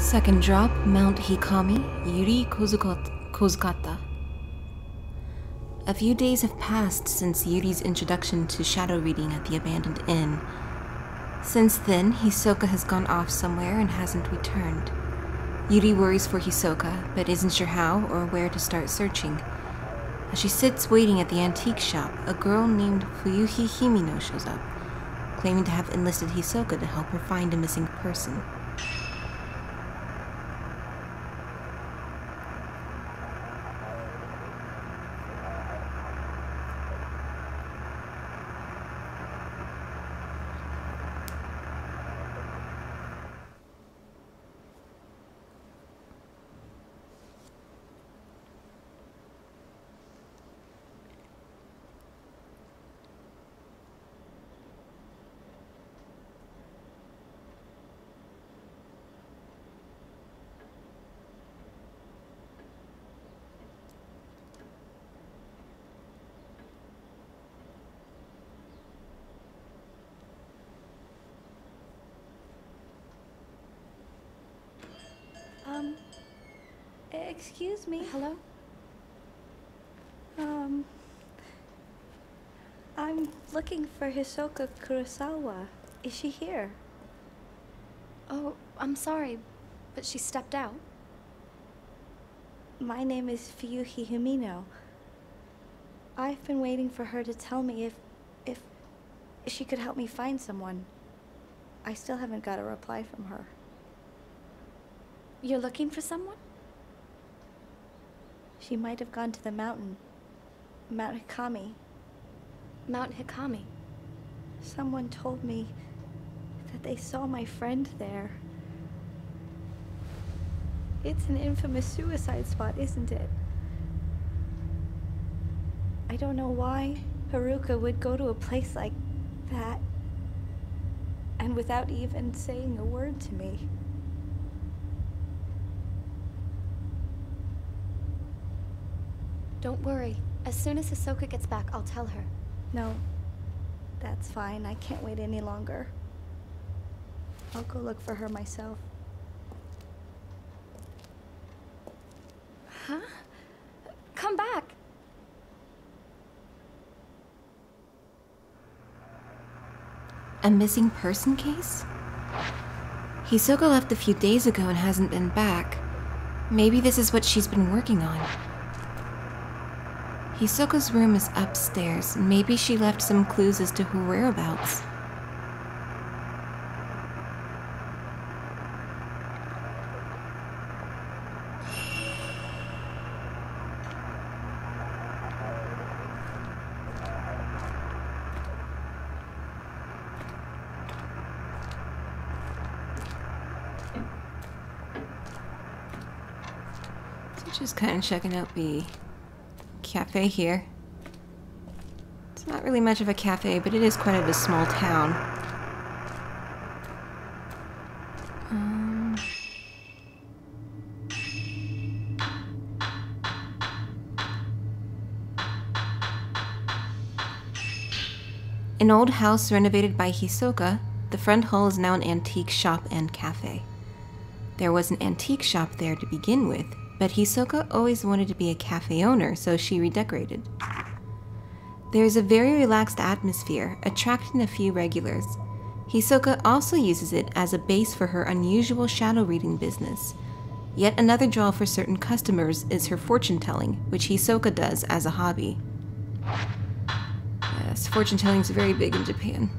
Second drop, Mount Hikami, Yuri Kozukata. A few days have passed since Yuri's introduction to shadow reading at the abandoned inn. Since then, Hisoka has gone off somewhere and hasn't returned. Yuri worries for Hisoka, but isn't sure how or where to start searching. As she sits waiting at the antique shop, a girl named Fuyuhi Himino shows up, claiming to have enlisted Hisoka to help her find a missing person. Excuse me. Hello? I'm looking for Hisoka Kurosawa. Is she here? Oh, I'm sorry, but she stepped out. My name is Fuyuhi Himino. I've been waiting for her to tell me if she could help me find someone. I still haven't got a reply from her. You're looking for someone? She might have gone to the mountain. Mount Hikami. Mount Hikami. Someone told me that they saw my friend there. It's an infamous suicide spot, isn't it? I don't know why Haruka would go to a place like that, and without even saying a word to me. Don't worry. As soon as Hisoka gets back, I'll tell her. No, that's fine. I can't wait any longer. I'll go look for her myself. Huh? Come back! A missing person case? Hisoka left a few days ago and hasn't been back. Maybe this is what she's been working on. Hisoka's room is upstairs. Maybe she left some clues as to her whereabouts. So just kind of checking out the cafe here. It's not really much of a cafe, but it is quite of a small town. An old house renovated by Hisoka, the front hall is now an antique shop and cafe. There was an antique shop there to begin with, but Hisoka always wanted to be a cafe owner, so she redecorated. There is a very relaxed atmosphere, attracting a few regulars. Hisoka also uses it as a base for her unusual shadow reading business. Yet another draw for certain customers is her fortune telling, which Hisoka does as a hobby. Yes, fortune telling is very big in Japan.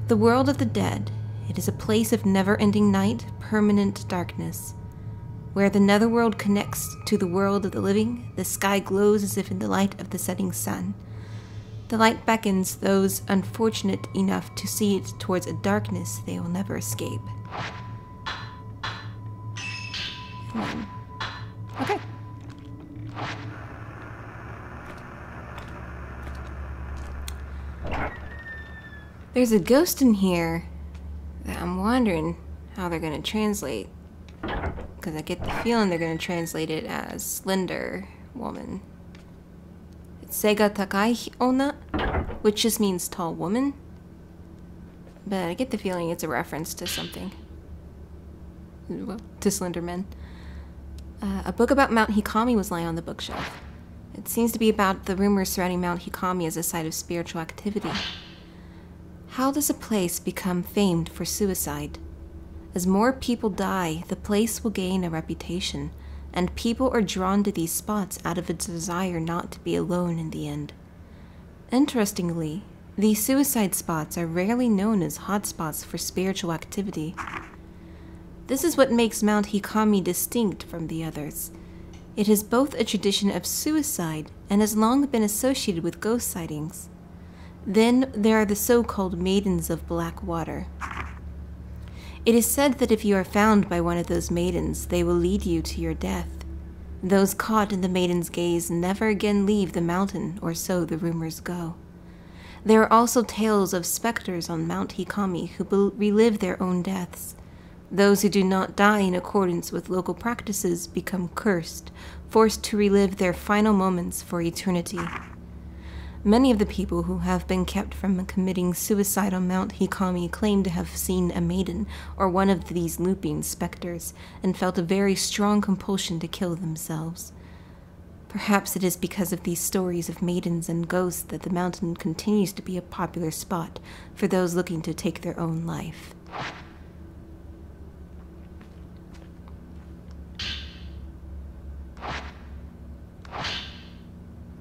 The world of the dead. It is a place of never-ending night, permanent darkness. Where the netherworld connects to the world of the living, the sky glows as if in the light of the setting sun. The light beckons those unfortunate enough to see it towards a darkness they will never escape. Okay. There's a ghost in here that I'm wondering how they're going to translate. Because I get the feeling they're going to translate it as slender woman. It's Seiga Takai Onna, which just means tall woman. But I get the feeling it's a reference to something. to Slender Men. A book about Mount Hikami was lying on the bookshelf. It seems to be about the rumors surrounding Mount Hikami as a site of spiritual activity. How does a place become famed for suicide? As more people die, the place will gain a reputation, and people are drawn to these spots out of a desire not to be alone in the end. Interestingly, these suicide spots are rarely known as hotspots for spiritual activity. This is what makes Mount Hikami distinct from the others. It has both a tradition of suicide and has long been associated with ghost sightings. Then there are the so-called Maidens of Black Water. It is said that if you are found by one of those maidens, they will lead you to your death. Those caught in the maiden's gaze never again leave the mountain, or so the rumors go. There are also tales of specters on Mount Hikami who relive their own deaths. Those who do not die in accordance with local practices become cursed, forced to relive their final moments for eternity. Many of the people who have been kept from committing suicide on Mount Hikami claim to have seen a maiden or one of these looping specters and felt a very strong compulsion to kill themselves. Perhaps it is because of these stories of maidens and ghosts that the mountain continues to be a popular spot for those looking to take their own life.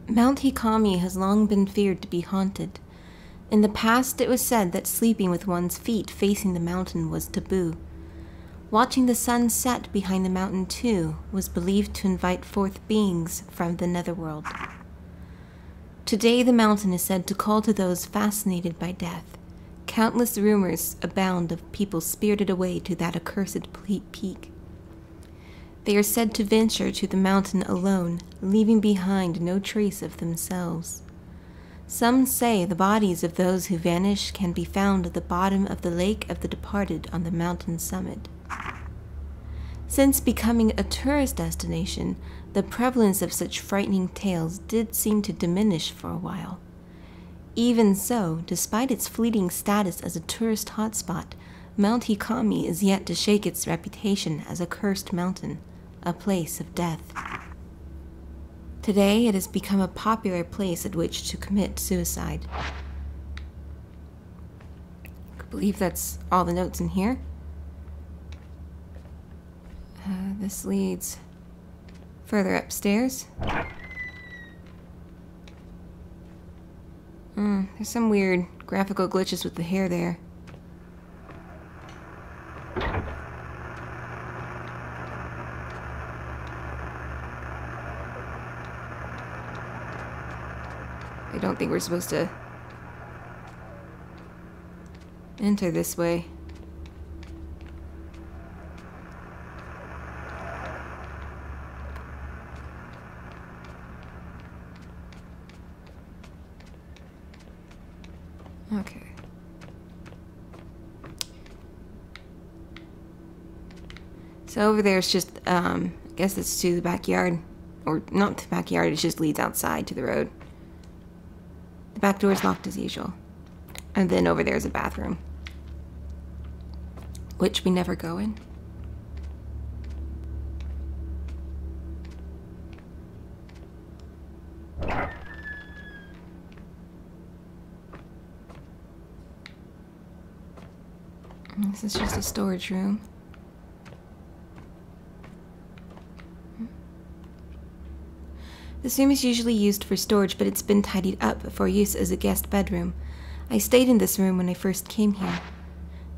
Mount Hikami has long been feared to be haunted. In the past, it was said that sleeping with one's feet facing the mountain was taboo. Watching the sun set behind the mountain, too, was believed to invite forth beings from the netherworld. Today, the mountain is said to call to those fascinated by death. Countless rumors abound of people spirited away to that accursed peak. They are said to venture to the mountain alone, leaving behind no trace of themselves. Some say the bodies of those who vanish can be found at the bottom of the Lake of the Departed on the mountain summit. Since becoming a tourist destination, the prevalence of such frightening tales did seem to diminish for a while. Even so, despite its fleeting status as a tourist hotspot, Mount Hikami is yet to shake its reputation as a cursed mountain, a place of death. Today, it has become a popular place at which to commit suicide. I believe that's all the notes in here. This leads further upstairs. There's some weird graphical glitches with the hair there. I don't think we're supposed to enter this way. Okay. So over there it's just, I guess it's to the backyard. Or not the backyard, it just leads outside to the road. The back door is locked as usual. And then over there is a bathroom, which we never go in. This is just a storage room. This room is usually used for storage, but it's been tidied up for use as a guest bedroom. I stayed in this room when I first came here.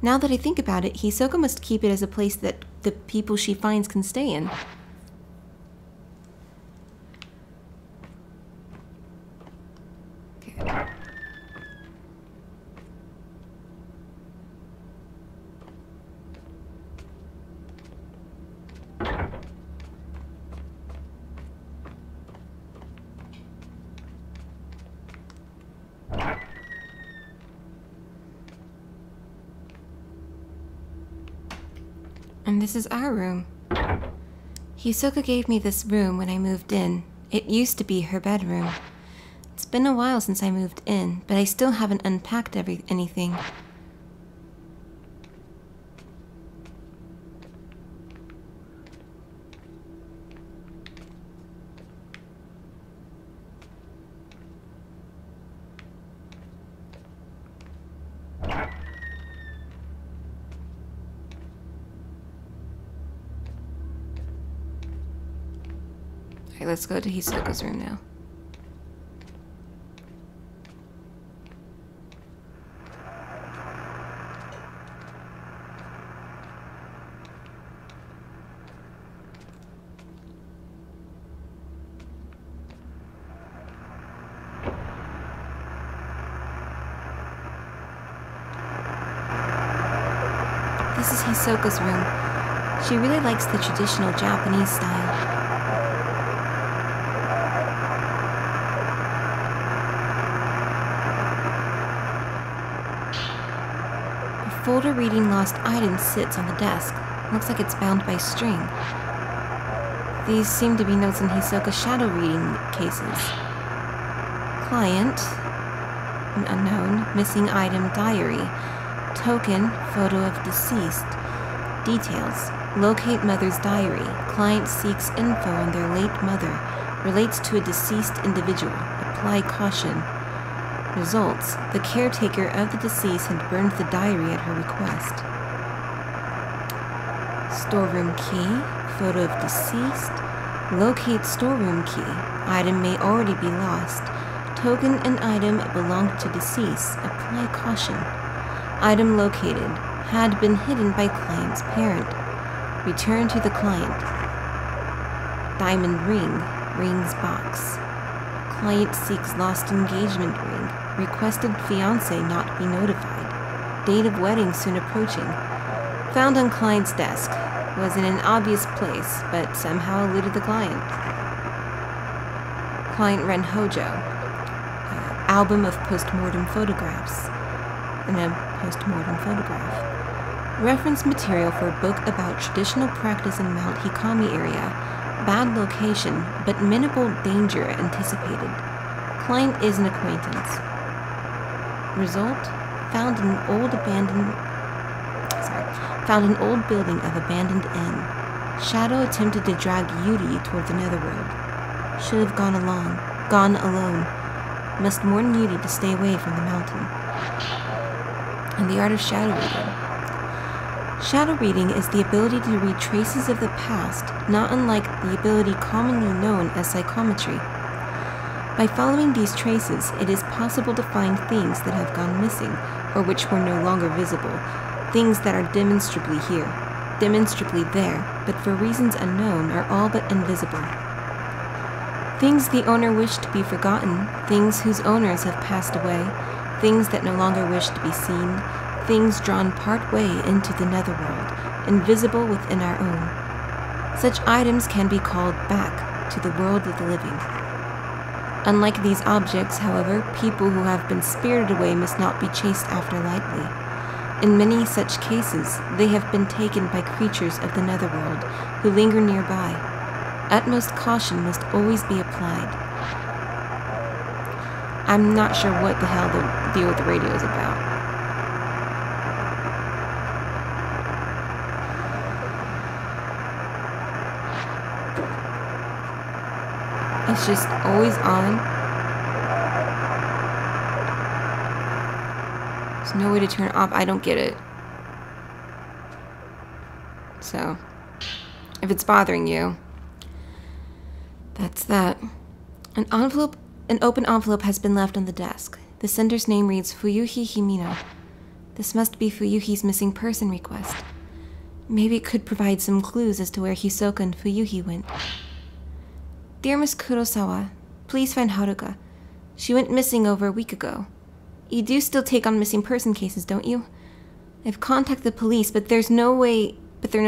Now that I think about it, Hisoka must keep it as a place that the people she finds can stay in. Okay. And this is our room. Hisoka gave me this room when I moved in. It used to be her bedroom. It's been a while since I moved in, but I still haven't unpacked anything. Alright, let's go to Hisoka's room now. This is Hisoka's room. She really likes the traditional Japanese style. A folder reading lost items sits on the desk. Looks like it's bound by string. These seem to be notes in Hisoka's shadow reading cases. Client, an unknown, missing item, diary. Token, photo of deceased. Details, locate mother's diary. Client seeks info on their late mother. Relates to a deceased individual. Apply caution. Results, the caretaker of the deceased had burned the diary at her request. Storeroom key, photo of deceased. Locate storeroom key. Item may already be lost. Token and item belong to deceased. Apply caution. Item located. Had been hidden by client's parent. Return to the client. Diamond ring. Rings box. Client seeks lost engagement ring. Requested fiancé not be notified. Date of wedding soon approaching. Found on client's desk. Was in an obvious place, but somehow eluded the client. Client Ren Hojo. Album of postmortem photographs. And a postmortem photograph. Reference material for a book about traditional practice in Mount Hikami area. Bad location, but minimal danger anticipated. Client is an acquaintance. Result: found an old building of abandoned inn. Shadow attempted to drag Yuri toward the netherworld. Should have gone alone. Must warn Yuri to stay away from the mountain. And the art of shadow reading. Shadow reading is the ability to read traces of the past, not unlike the ability commonly known as psychometry. By following these traces, it is possible to find things that have gone missing, or which were no longer visible, things that are demonstrably here, demonstrably there, but for reasons unknown are all but invisible. Things the owner wished to be forgotten, things whose owners have passed away, things that no longer wish to be seen, things drawn part way into the netherworld, invisible within our own. Such items can be called back to the world of the living. Unlike these objects, however, people who have been spirited away must not be chased after lightly. In many such cases, they have been taken by creatures of the netherworld who linger nearby. Utmost caution must always be applied. I'm not sure what the hell the deal with the radio is about. It's just always on. There's no way to turn it off. I don't get it. So, if it's bothering you, that's that. An open envelope has been left on the desk. The sender's name reads Fuyuhi Himino. This must be Fuyuhi's missing person request. Maybe it could provide some clues as to where Hisoka and Fuyuhi went. Dear Miss Kurosawa, please find Haruka. She went missing over a week ago. You do still take on missing person cases, don't you? I've contacted the police, but there's no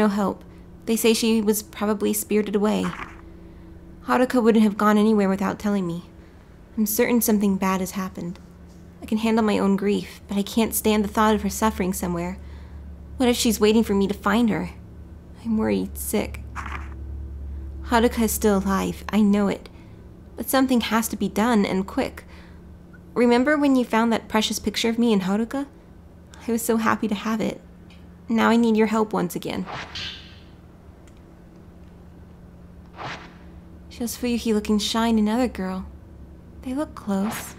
help. They say she was probably spirited away. Haruka wouldn't have gone anywhere without telling me. I'm certain something bad has happened. I can handle my own grief, but I can't stand the thought of her suffering somewhere. What if she's waiting for me to find her? I'm worried sick. Haruka is still alive, I know it. But something has to be done, and quick. Remember when you found that precious picture of me and Haruka? I was so happy to have it. Now I need your help once again. Shows Fuyuhi looking shy and another girl. They look close.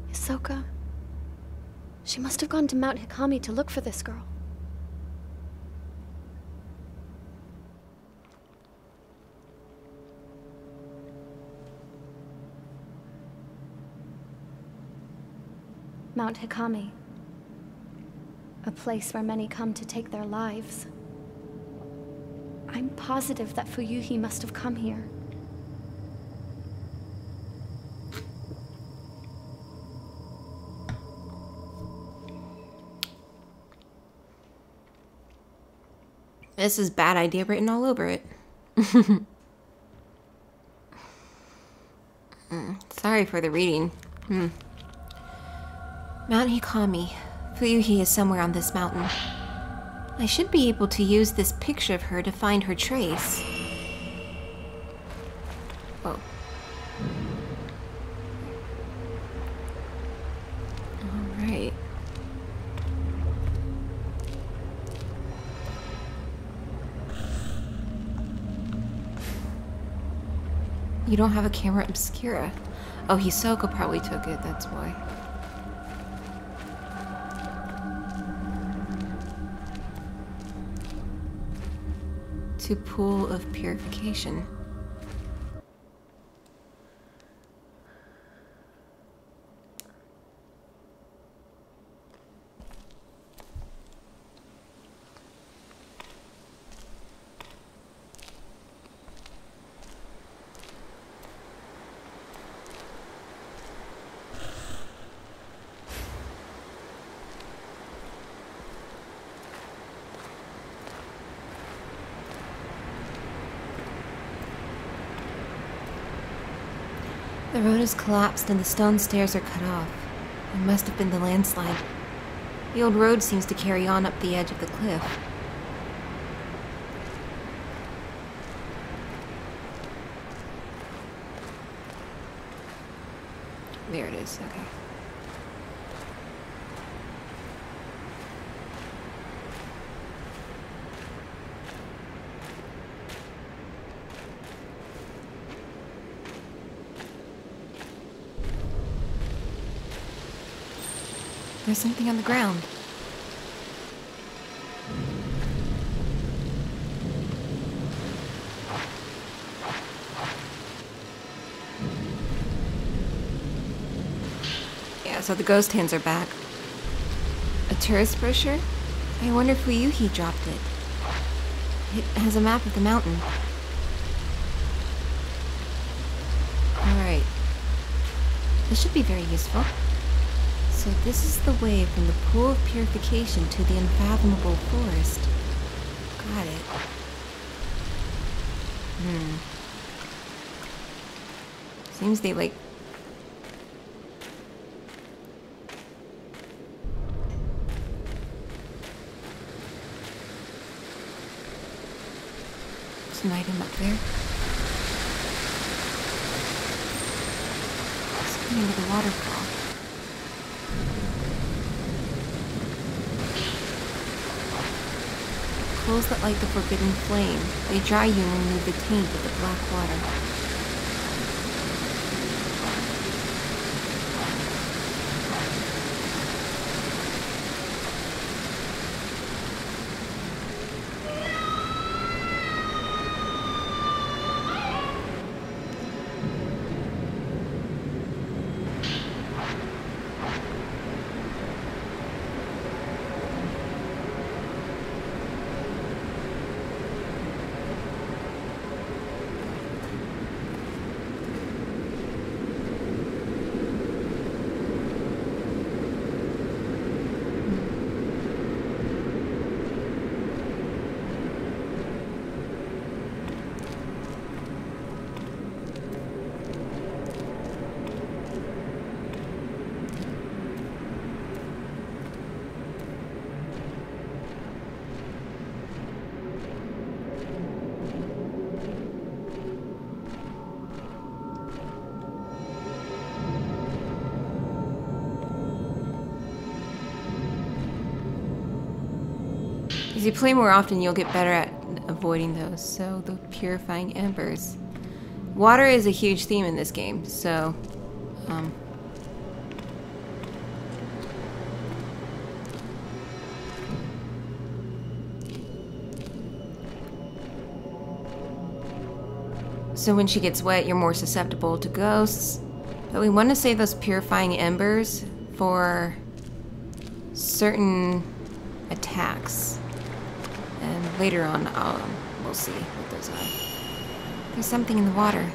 Hisoka. She must have gone to Mount Hikami to look for this girl. Mount Hikami. A place where many come to take their lives. I'm positive that Fuyuhi must have come here. This is bad idea written all over it. Sorry for the reading. Mount Hikami. Fuyuhi is somewhere on this mountain. I should be able to use this picture of her to find her trace. Oh. Alright. You don't have a camera obscura. Oh, Hisoka probably took it, that's why. To pool of purification. The road has collapsed and the stone stairs are cut off. It must have been the landslide. The old road seems to carry on up the edge of the cliff. There it is, okay. There's something on the ground. Yeah, so the ghost hands are back. A tourist brochure? I wonder if Fuyuhi dropped it. It has a map of the mountain. Alright. This should be very useful. So this is the way from the pool of purification to the unfathomable forest. Got it. Seems they like... There's an item up there. It's coming to the waterfall. Coals that light the forbidden flame. They dry you and remove the taint of the black water. As you play more often, you'll get better at avoiding those. So, the purifying embers. Water is a huge theme in this game, so... So when she gets wet, you're more susceptible to ghosts. But we want to save those purifying embers for certain attacks. And later on, we'll see what those are. There's something in the water.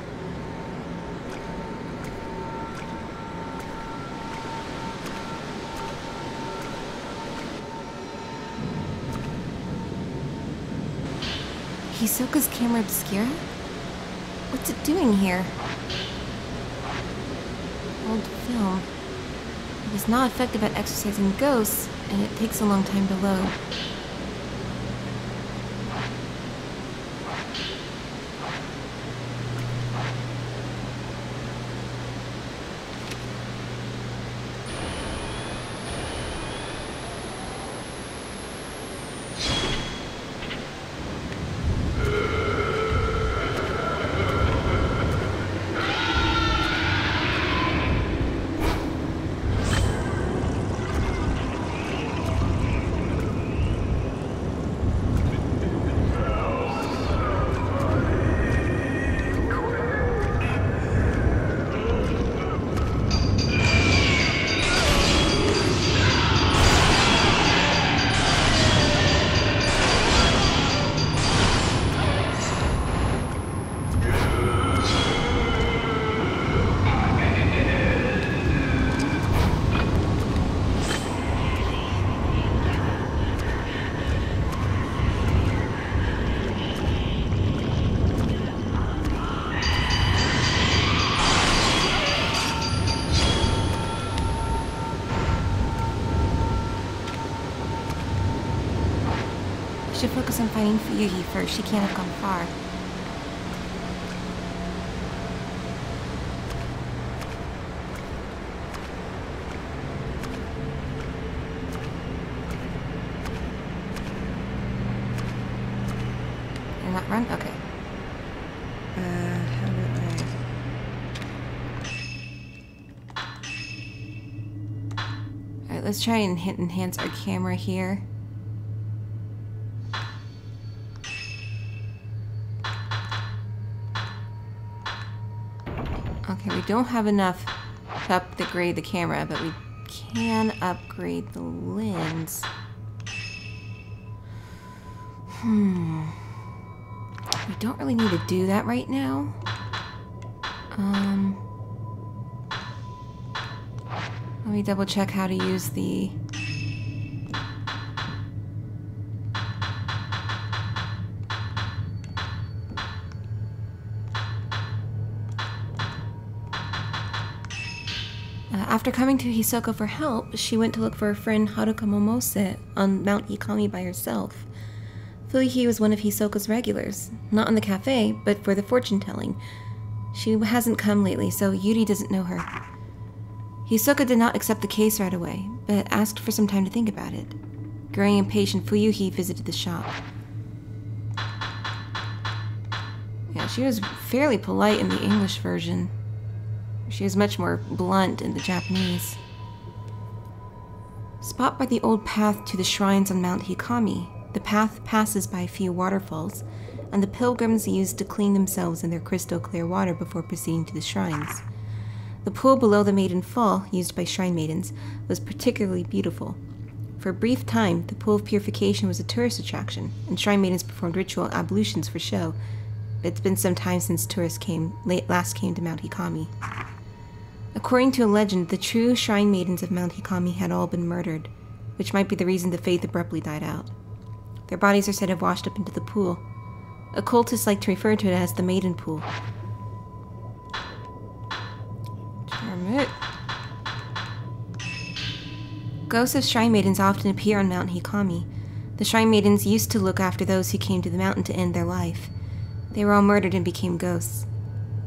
Hisoka's camera obscura? What's it doing here? Old film. It is not effective at exorcising ghosts, and it takes a long time to load. Should focus on finding Fuyuhi first. She can't have gone far. Can I not run? Okay. How do I... Alright, let's try and enhance our camera here. Okay, we don't have enough to upgrade the camera, but we can upgrade the lens. We don't really need to do that right now. Let me double check how to use the... After coming to Hisoka for help, she went to look for her friend Haruka Momose on Mount Hikami by herself. Fuyuhi was one of Hisoka's regulars, not in the cafe, but for the fortune-telling. She hasn't come lately, so Yuri doesn't know her. Hisoka did not accept the case right away, but asked for some time to think about it. Growing impatient, Fuyuhi visited the shop. Yeah, she was fairly polite in the English version. She was much more blunt in the Japanese. Spot by the old path to the shrines on Mount Hikami. The path passes by a few waterfalls, and the pilgrims used to clean themselves in their crystal clear water before proceeding to the shrines. The pool below the Maiden Fall, used by shrine maidens, was particularly beautiful. For a brief time, the pool of purification was a tourist attraction, and shrine maidens performed ritual ablutions for show. But it's been some time since tourists last came to Mount Hikami. According to a legend, the true shrine maidens of Mount Hikami had all been murdered, which might be the reason the faith abruptly died out. Their bodies are said to have washed up into the pool. Occultists like to refer to it as the Maiden Pool. Damn it. Ghosts of shrine maidens often appear on Mount Hikami. The shrine maidens used to look after those who came to the mountain to end their life. They were all murdered and became ghosts.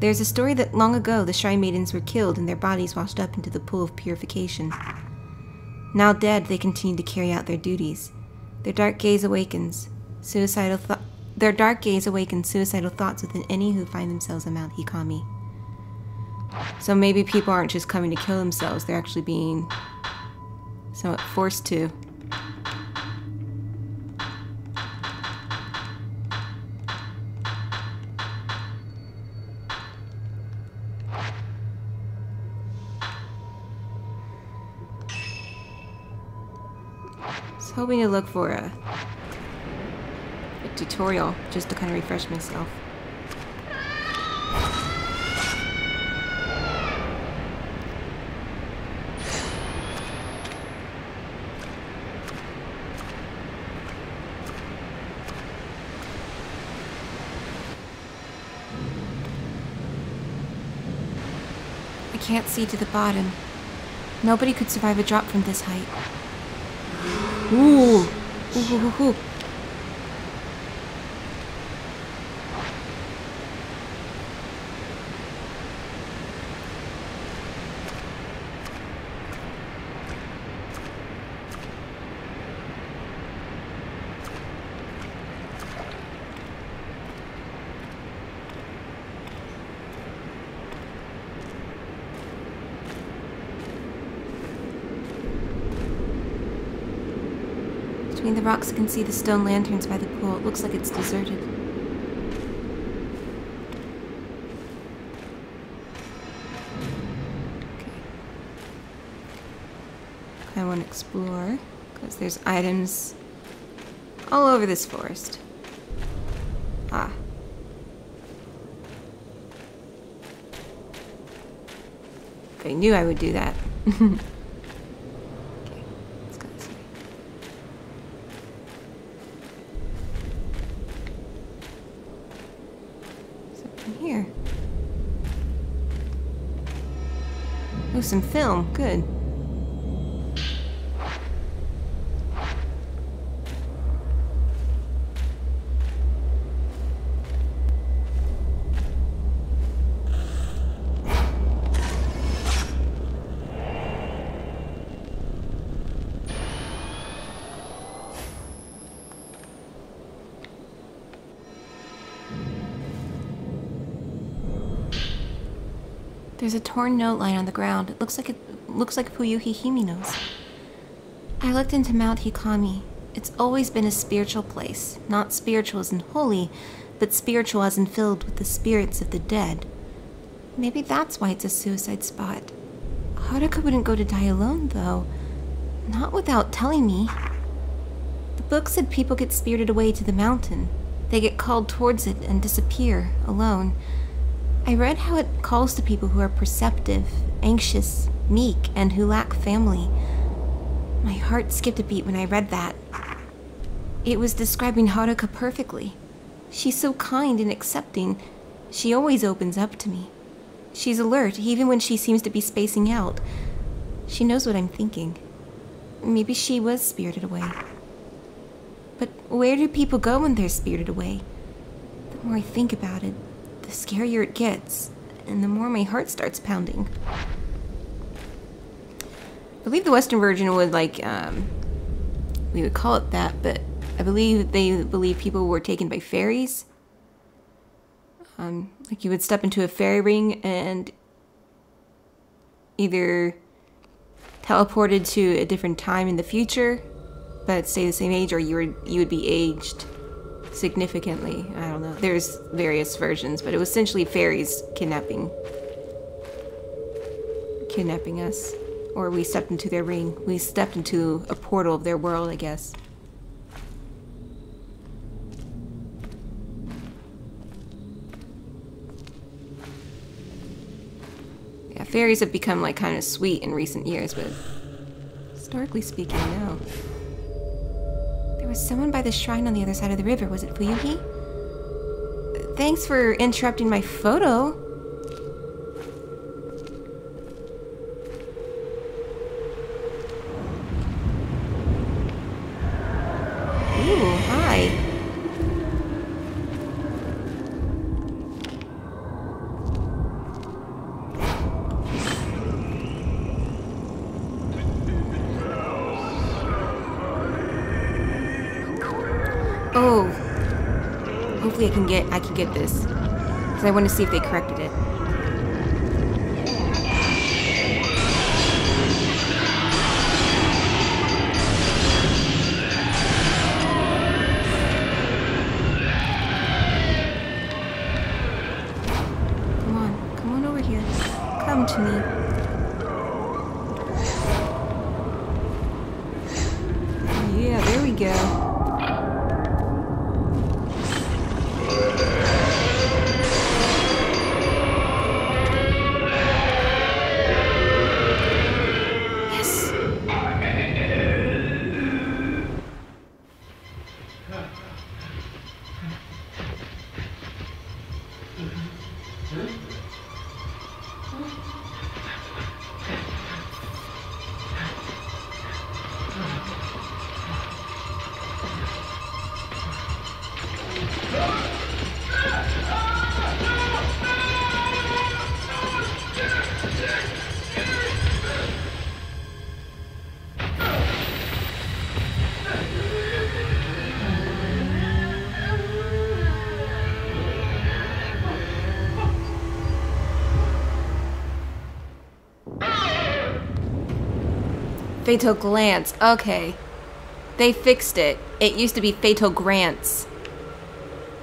There's a story that long ago the shrine maidens were killed and their bodies washed up into the pool of purification. Now dead, they continue to carry out their duties. Their dark gaze awakens suicidal thoughts within any who find themselves on Mount Hikami. So maybe people aren't just coming to kill themselves, they're actually being somewhat forced to. hoping to look for a tutorial just to kind of refresh myself. I can't see to the bottom. Nobody could survive a drop from this height. Ooh! Ooh, ooh, ooh, ooh. Between the rocks, I can see the stone lanterns by the pool. It looks like it's deserted. Okay. I want to explore, because there's items all over this forest. Ah. I knew I would do that. Here. Oh, some film. Good. There's a torn note line on the ground. It looks like Fuyuhi Himino's. I looked into Mount Hikami. It's always been a spiritual place. Not spiritual as in holy, but spiritual as in filled with the spirits of the dead. Maybe that's why it's a suicide spot. Haruka wouldn't go to die alone, though. Not without telling me. The book said people get spirited away to the mountain. They get called towards it and disappear, alone. I read how it calls to people who are perceptive, anxious, meek, and who lack family. My heart skipped a beat when I read that. It was describing Haruka perfectly. She's so kind and accepting. She always opens up to me. She's alert, even when she seems to be spacing out. She knows what I'm thinking. Maybe she was spirited away. But where do people go when they're spirited away? The more I think about it, the scarier it gets, and the more my heart starts pounding. I believe the Western version would, like, we would call it that, but I believe they believe people were taken by fairies. Like you would step into a fairy ring and either teleported to a different time in the future, but stay the same age, or you would be aged significantly. I don't know. There's various versions, but it was essentially fairies kidnapping us. Or we stepped into their ring. We stepped into a portal of their world, I guess. Yeah, fairies have become like kind of sweet in recent years, but historically speaking, no. There was someone by the shrine on the other side of the river. Was it Fuyuhi? Thanks for interrupting my photo. Ooh, hi. Oh. Hopefully I can get this. Because I want to see if they corrected it. Come on over here. Come to me. Yeah, go. Yes. Fatal Glance. Okay. They fixed it. It used to be Fatal Grants.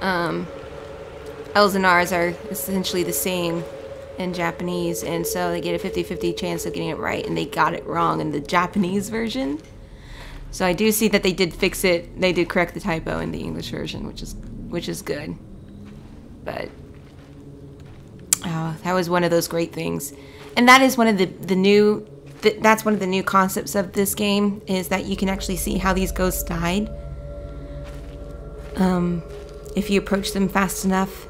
L's and R's are essentially the same in Japanese, and so they get a 50-50 chance of getting it right, and they got it wrong in the Japanese version. So I do see that they did fix it. They did correct the typo in the English version, which is good. But oh, that was one of those great things. And that is one of the new that's one of the new concepts of this game, is that you can actually see how these ghosts died. If you approach them fast enough.